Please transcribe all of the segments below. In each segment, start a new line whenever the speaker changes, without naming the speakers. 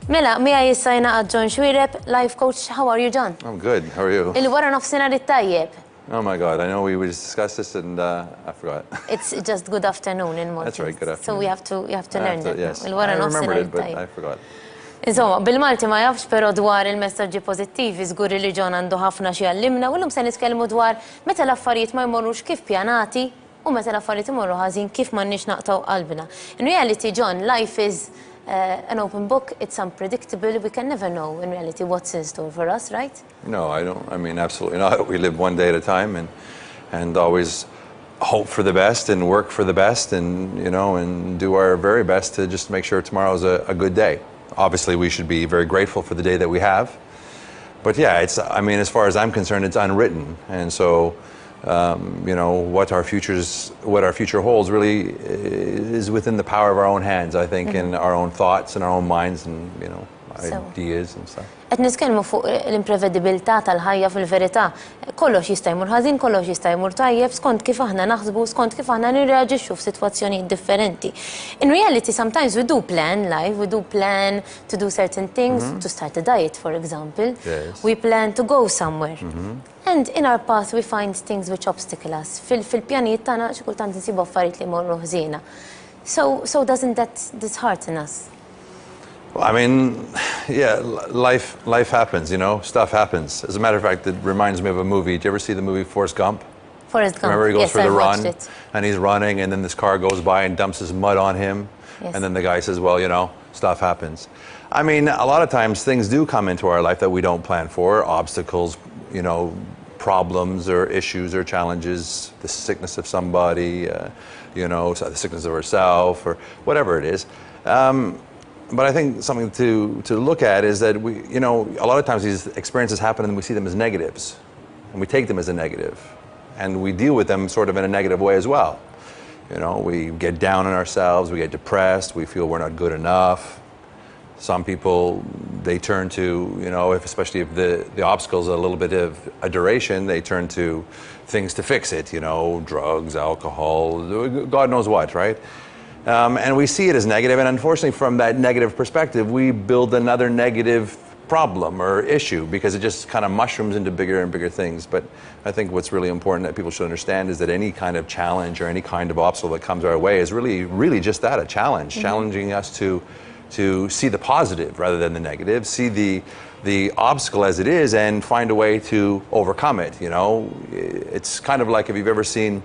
Mela, mija jissajna għad John Xuereb, life coach. How are you, John?
I'm good. How are you?
Il-wara nofsinhar it-tajjeb.
Oh my God, I know we discussed this and I forgot.
It's just good afternoon in Malta.
That's right, good afternoon.
So we have to learn that.
Yes,
Il-wara
I remembered
nofsinhar
it, but
it-tajjeb.
I forgot.
Insomma, bil-Malti ma jafx, pero dwar il-messagġi pozittivi żgur li John għandu ħafna xi għallimna u llum se nitkellmu dwar meta l-affarijiet ma jmorrux kif pjanati u meta l-affarijiet imorru ħażin kif m'għandniex naqtaw qalbna. In reality, John, life is an open book. It's unpredictable. We can never know in reality what's in store for us, right?
No, I don't. I mean, absolutely not. We live one day at a time and always hope for the best and work for the best and, you know, and do our very best to just make sure tomorrow's a good day. Obviously, we should be very grateful for the day that we have. But yeah, I mean, as far as I'm concerned, it's unwritten. And so, you know, what our future holds really is within the power of our own hands, I think, and our own thoughts and our own minds and, you know, ideas and stuff.
Qed nitkellmu fuq l-imprevedibilità tal-ħajja fil-verità. Kollox jista' jmur ħażin, kollox jista' jmur tajjeb, skont kif aħna naħsbu, skont kif aħna nirreaġixxu f'sitwazzjonijiet differenti. In reality, sometimes we do plan life, we do plan to do certain things, to start a diet, for example.
Yes.
We plan to go somewhere. And in our path we find things which obstacle us. Fil-pjanijiet tagħna xi kultant insibu affarijiet li jmorru ħżiena. So doesn't that dishearten us?
Well, I mean, yeah, life happens, you know, stuff happens. As a matter of fact, it reminds me of a movie. Did you ever see the movie Forrest Gump?
Forrest Gump.
Remember he goes for the run
it.
and he's running and then this car goes by and dumps his mud on him.
Yes.
And then the guy says, well, you know, stuff happens. I mean, a lot of times things do come into our life that we don't plan for, obstacles, you know, problems or issues or challenges, the sickness of somebody, you know, the sickness of ourselves or whatever it is. But I think something to look at is that we, you know, a lot of times these experiences happen and we see them as negatives and we take them as a negative and we deal with them sort of in a negative way as well. You know, we get down on ourselves, we get depressed, we feel we're not good enough. Some people, they turn to, you know, especially if the obstacle's a little bit of a duration, they turn to things to fix it, you know, drugs, alcohol, God knows what, right? And we see it as negative, and unfortunately from that negative perspective, we build another negative problem or issue because it just kind of mushrooms into bigger and bigger things. But I think what's really important that people should understand is that any kind of challenge or any kind of obstacle that comes our way is really just that, a challenge, challenging us to see the positive rather than the negative, see the obstacle as it is and find a way to overcome it, you know. It's kind of like if you've ever seen,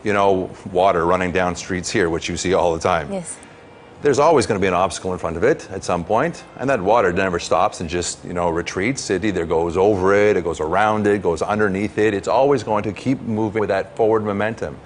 you know, water running down streets here, which you see all the time.
Yes.
There's always going to be an obstacle in front of it at some point, and that water never stops and just, you know, retreats. It either goes over it, it goes around it, goes underneath it. It's always going to keep moving with that forward momentum.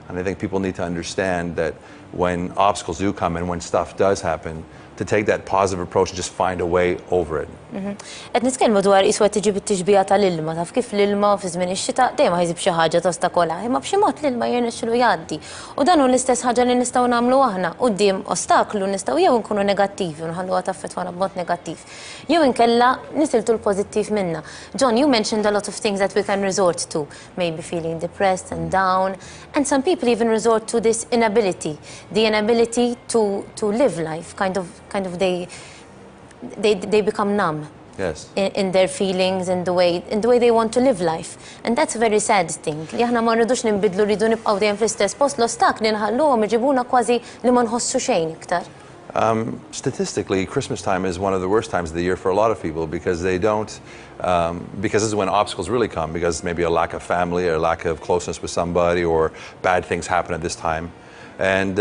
And I think people need to understand that when obstacles do come and when stuff does happen, to take that positive approach and just find a way over it.
Qed nitkellmu dwar iswa tiġi bit-tixbija tal-ilma, taf kif l-ilma fi żmien ix-xita dejjem ħajżib xi ħaġa tostakola, imma b'xi mod l-ilma jirnexxielu jgħaddi. U dan hu l-istess ħaġa li nistgħu nagħmlu aħna quddiem ostaklu nistgħu jew nkunu negattivi u nħalluha taffettwana b'mod negattiv. Jew inkella nisiltu l-pożittiv minnha. John, you mentioned a lot of things that we can resort to, maybe feeling depressed and down, and some people even resort to this inability, the inability to live life, kind of they become numb.
Yes.
In their feelings, in the way they want to live life. And that's a very sad thing. Li aħna ma rridux nimbidlu rridu nibqgħu dejjem fl-istess post l-ostakli nħalluhom iġibuna kważi li ma nħossu xejn iktar.
Statistically, Christmas time is one of the worst times of the year for a lot of people because they don't, because this is when obstacles really come, because maybe a lack of family or a lack of closeness with somebody or bad things happen at this time. And,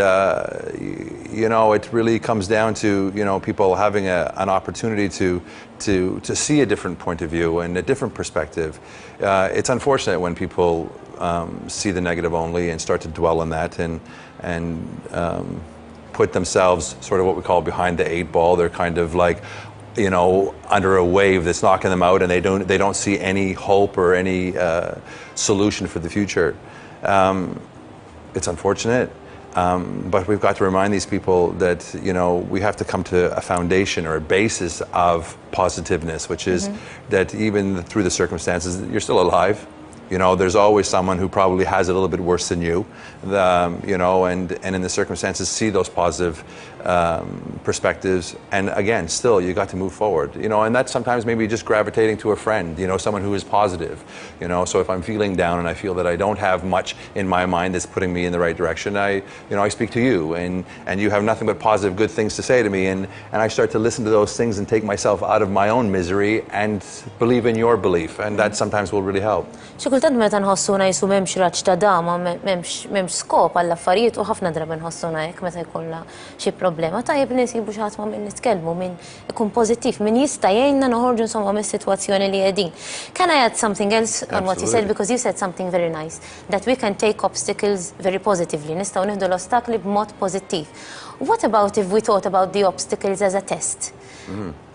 you know, it really comes down to, you know, people having an opportunity to see a different point of view and a different perspective. It's unfortunate when people see the negative only and start to dwell on that and put themselves sort of what we call behind the eight ball. They're kind of like, you know, under a wave that's knocking them out and they don't see any hope or any solution for the future. It's unfortunate. But we've got to remind these people that, you know, we have to come to a foundation or a basis of positiveness, which is that even through the circumstances, you're still alive. You know, there's always someone who probably has it a little bit worse than you, you know, and in the circumstances, see those positive perspectives, and again, still, you got to move forward, you know, and that's sometimes maybe just gravitating to a friend, you know, someone who is positive, you know, so if I'm feeling down and I feel that I don't have much in my mind that's putting me in the right direction, I speak to you, and you have nothing but positive, good things to say to me, and I start to listen to those things and take myself out of my own misery and believe in your belief, and that sometimes will really help.
Xi kultant meta nħossuna jisu m'hemmx raġġ ta' dama, m'hemmx skop għall-affarijiet u ħafna drabi nħossuna hekk meta jkollna xi problema. Tajjeb li nsibu xi ħadd ma' min nitkellmu, min ikun pożittiv, min jista' jgħinna noħorġu insomma mis-sitwazzjoni li qegħdin. Can I add something else on what you said, because you said something very nice, that we can take obstacles very positively. Nistgħu nieħdu l-ostakli b'mod pożittiv. What about if we thought about the obstacles as a test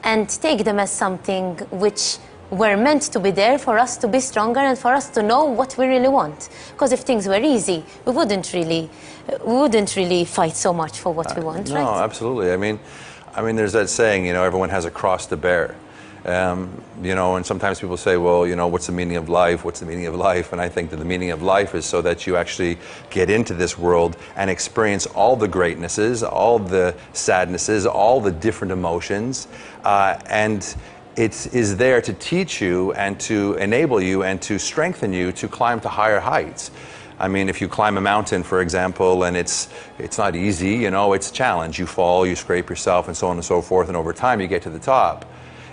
and take them as something which were meant to be there for us to be stronger and for us to know what we really want? Because if things were easy, we wouldn't really fight so much for what we want,
no,
right?
No, absolutely. I mean, there's that saying, you know, everyone has a cross to bear. You know, and sometimes people say, well, you know, what's the meaning of life? What's the meaning of life? And I think that the meaning of life is so that you actually get into this world and experience all the greatnesses, all the sadnesses, all the different emotions, and it is there to teach you and to enable you and to strengthen you to climb to higher heights. I mean, if you climb a mountain, for example, and it's not easy, you know, it's a challenge. You fall, you scrape yourself, and so on and so forth, and over time you get to the top.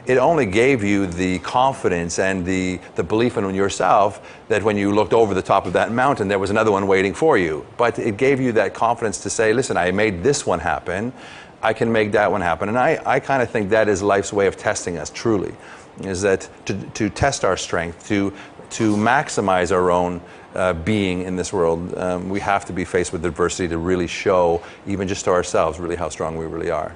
It only gave you the confidence and the belief in yourself that when you looked over the top of that mountain, there was another one waiting for you. But it gave you that confidence to say, listen, I made this one happen. I can make that one happen. And I kind of think that is life's way of testing us, truly, is that to test our strength, to maximize our own being in this world, we have to be faced with adversity to really show, even just to ourselves, really how strong we really are.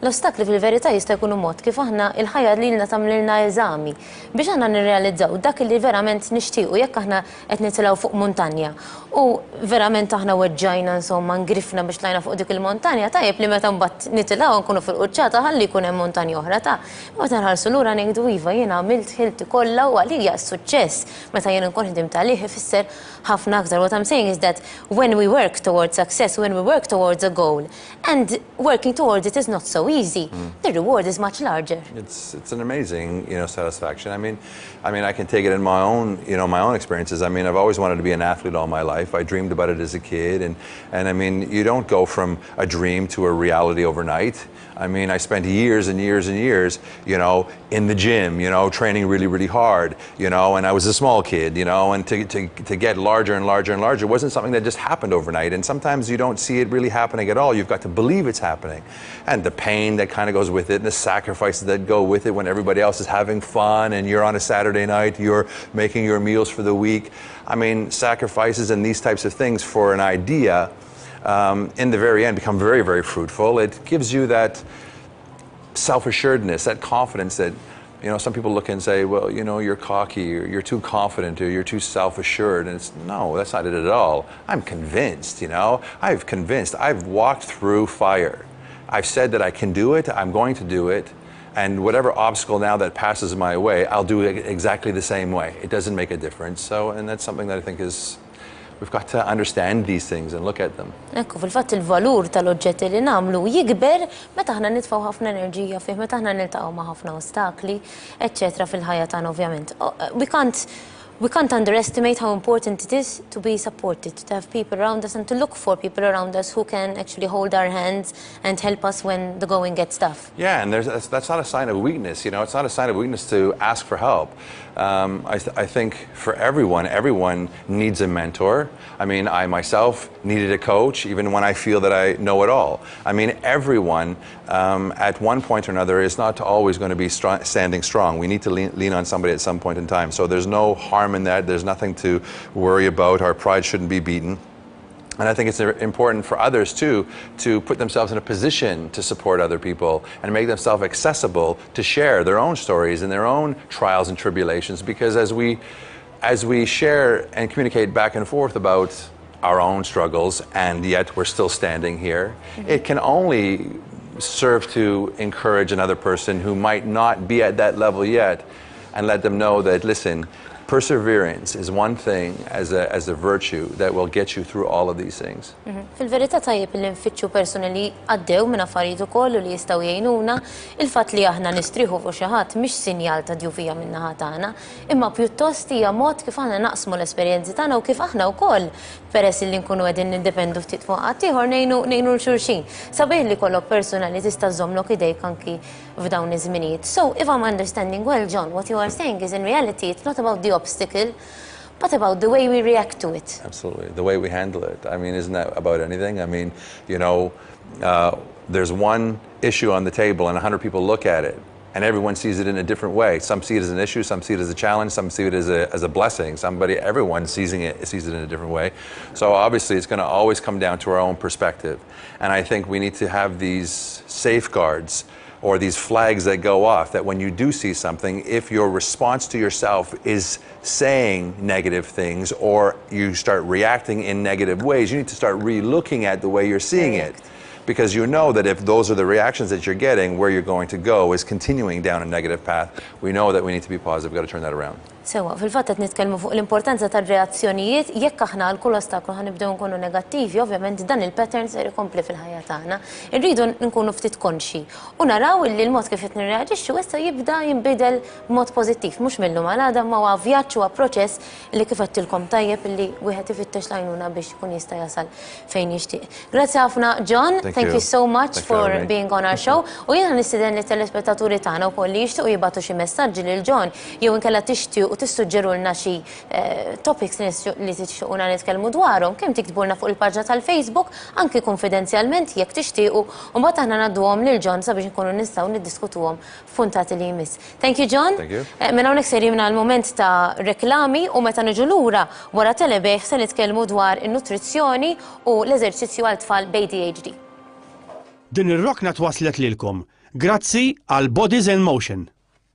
L-ostakli fil-verità jista' jkunu mod kif aħna il-ħajja lilna tagħmlilna eżami biex aħna nirrealizzaw dak li verament nixtiequ jekk aħna qed nitilgħu fuq muntanja u verament aħna weġġajna insomma ngrifna biex tlajna fuq dik il-montanja tajjeb li meta mbagħad nitilgħu nkunu fil-quċċata ħalli jkun hemm montanja oħra ta' meta nħarsu lura ngħidu iva jiena għamilt ħilti kollha u għalija s-suċċess meta jien nkun ħdimt għalih ifisser ħafna aktar. What I'm saying is that when we work towards success, when we work towards a goal, and working towards it is not so easy, the reward is much larger.
It's an amazing, you know, satisfaction. I mean, I can take it in my own, you know, my own experiences. I mean, I've always wanted to be an athlete all my life. I dreamed about it as a kid, and I mean, you don't go from a dream to a reality overnight. I mean, I spent years and years and years, you know, in the gym, you know, training really, really hard, you know, and I was a small kid, you know, and to get larger and larger and larger wasn't something that just happened overnight. And sometimes you don't see it really happening at all. You've got to believe it's happening. And the pain that kind of goes with it and the sacrifices that go with it when everybody else is having fun and you're on a Saturday night, you're making your meals for the week. I mean, sacrifices and these types of things for an idea in the very end become very, very fruitful. It gives you that self-assuredness, that confidence that, you know, some people look and say, well, you know, you're cocky, or you're too confident, or you're too self-assured. And it's, no, that's not it at all. I'm convinced, you know. I've walked through fire. I've said that I can do it, I'm going to do it. And whatever obstacle now that passes my way, I'll do it exactly the same way. It doesn't make a difference. So, and that's something that I think is, we've got to understand these things and look at them.
Ekku, fil-fatt il-valur tal-oġġetti li nagħmlu jikber meta aħna nitfgħu ħafna enerġija fih, meta aħna niltaqgħu ma' ħafna ostakli, eċċetera fil-ħajja tagħna ovvjament. We can't underestimate how important it is to be supported, to have people around us and to look for people around us who can actually hold our hands and help us when the going gets tough.
Yeah, and that's not a sign of weakness, you know, it's not a sign of weakness to ask for help. I think for everyone needs a mentor. I mean, I myself needed a coach, even when I feel that I know it all. I mean, everyone at one point or another is not always going to be standing strong. We need to lean on somebody at some point in time. So there's no harm in that. There's nothing to worry about. Our pride shouldn't be beaten. And I think it's important for others, too, to put themselves in a position to support other people and make themselves accessible to share their own stories and their own trials and tribulations. Because as we share and communicate back and forth about our own struggles, and yet we're still standing here, it can only serve to encourage another person who might not be at that level yet and let them know that, listen, perseverance is one thing as a virtue that will get you through all of these things.
Fil-verità tajjeb li nfittxu persuni li għaddew minn affarijiet ukoll u li jistgħu jgħinuna, il-fatt li aħna nistrieħu fuq xi ħadd mhix sinjal ta' djufija min-naħa tagħna, imma pjuttost hija mod kif aħna naqsmu l-esperjenzi tagħna u kif aħna wkoll peress li nkunu qegħdin nindependu ftit fuq ħadd ieħor ngħinu l-xulxin. Sabiħ li kollok persuna li tista' żommlok idejk anki f'dawn iż-żminijiet. So if I'm understanding well, John, what you are saying is in reality it's not about the obstacle, but about the way we react to it.
Absolutely. The way we handle it. I mean, isn't that about anything? I mean, there's one issue on the table and 100 people look at it and everyone sees it in a different way. Some see it as an issue, some see it as a challenge, some see it as a blessing. Everyone sees it in a different way. So obviously it's going to always come down to our own perspective. And I think we need to have these safeguards or these flags that go off, that when you do see something, if your response to yourself is saying negative things or you start reacting in negative ways, you need to start re-looking at the way you're seeing it. Because you know that if those are the reactions that you're getting, where you're going to go is continuing down a negative path. We know that we need to be positive. We've got to turn that around.
Sewa, fil-fatt qed nitkellmu fuq l-importanza tar-reazzjonijiet, jekk aħna l-kull ostaklu ħanibdew nkunu negattivi, ovvjament dan il-pattern se jkompli fil-ħajja tagħna. Irridu nkunu ftit konxi u naraw li l-mod kif qed nirreaġixxu issa jibda jinbidel b'mod pożittiv, mhux minnhom għal għada ma huwa vjaġġ huwa proċess li kif qedtilkom tajjeb illi wieħed ifittex l-għajnuna biex ikun jista' jasal fejn jixtieq. Grazzi ħafna, John. Thank you so much for being on our show. U jiena nistiden li telespettaturi tagħna wkoll li jixtiequ jibgħatu xi messaġġi lil John jew inkella tixtiequ tissuġġerulna xi topics li tixtiequna nitkellmu dwarhom, kemm tiktbulna fuq il-paġġa tal-Facebook, anki konfidenzjalment jekk tixtiequ, u mbagħad aħna ngħadduhom lil John sabiex inkunu nistgħu niddiskutuhom f'puntati li jmiss. Thank you, John.
Thank you.
Minn hawnhekk se jrimna l-mument ta' reklami u meta niġu lura wara telebeħ se nitkellmu dwar in-nutrizzjoni u l-eżerċizzju għal tfal b'ADHD.
Din ir-rokna twaslet lilkom grazzi għal Bodies in Motion.